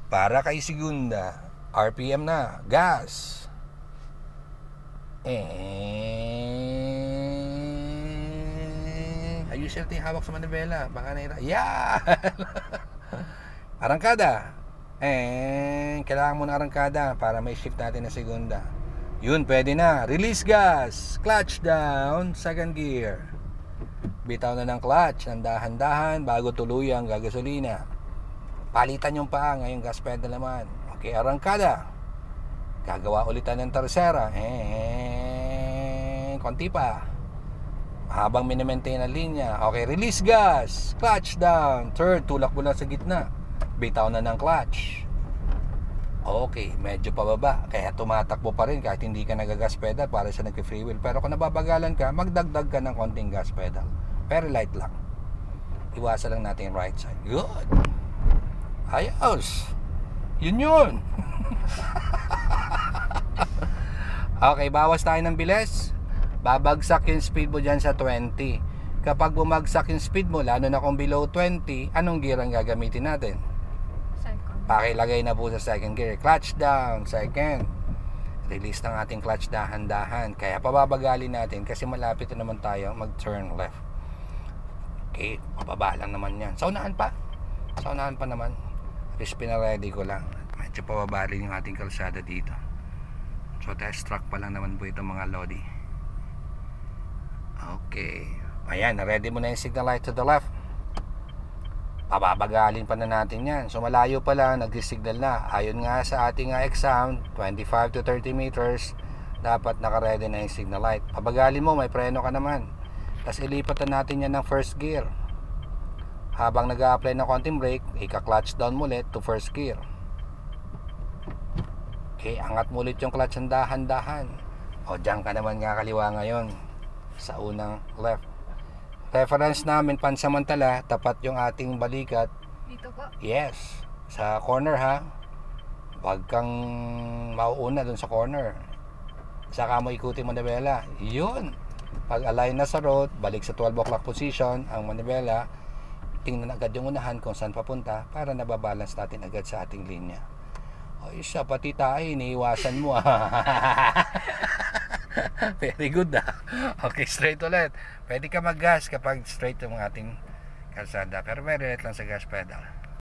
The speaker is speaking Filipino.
Para kay segunda. RPM na. Gas. Ayusin natin yung hawak sa manibela. Baka nahira. Yeah! Arangkada. Kailangan mo ng arangkada para may shift natin na segunda. Yun, pwede na. Release gas. Clutch down. Second gear. Bitaw na ng clutch. Ng dahan-dahan bago tuluyang gagasolina. Palitan yung paa. Ngayon gas pedal naman. Okay, arangkada. Gagawa ulitan ng tersera. Konti pa. Habang minimaintain ang linya. Okay, release gas. Clutch down. Third, tulak mo lang sa gitna. Bitaw na ng clutch. Okay, medyo pababa. Kaya tumatakbo pa rin kahit hindi ka nagagas pedal para sa nag-free wheel. Pero kung nababagalan ka, magdagdag ka ng konting gas pedal. Very light lang. Iwasan lang natin yung right side. Good. Ayos. Yun. Okay, bawas tayo ng bilis. Babagsak yung speed mo dyan sa 20. Kapag bumagsak yung speed mo, lalo na kung below 20, anong gear ang gagamitin natin? Second. Pakilagay na po sa second gear. Clutch down, second. Release ng ating clutch dahan-dahan. Kaya pababagalin natin kasi malapit na naman tayo mag-turn left. Okay, mababa lang naman yan. Saunahan pa naman. At pinaready ko lang. Medyo pababalin yung ating kalsada dito. So test track pa lang naman po itong mga lodi. Okay. Ayan, ready mo na yung signal light to the left. Pababagalin pa na natin yan. So malayo pa lang, nag-signal na. Ayon nga sa ating exam, 25 to 30 meters, dapat naka-ready na yung signal light. Pabagalin mo, may preno ka naman. Tapos ilipat na natin yan ng first gear. Habang nag-a-apply ng konting brake, ika-clutch down mo ulit to first gear. Okay, angat mo ulit yung clutch ng dahan-dahan. O, dyan ka naman nga kaliwa ngayon sa unang left. Reference namin pansamantala, tapat yung ating balikat. Dito po. Yes, sa corner ha. Huwag kang mauuna dun sa corner. Saka mo ikutin manibela. Yun. Pag align na sa road, balik sa 12 o'clock position ang manibela. Tingnan agad yung unahan kung saan papunta para nababalance natin agad sa ating linya. O isa, pati tayo, iniiwasan mo Very good Okay, straight ulit. Pwede ka mag-gas kapag straight yung ating kalsada. Pero very light lang sa gas pedal.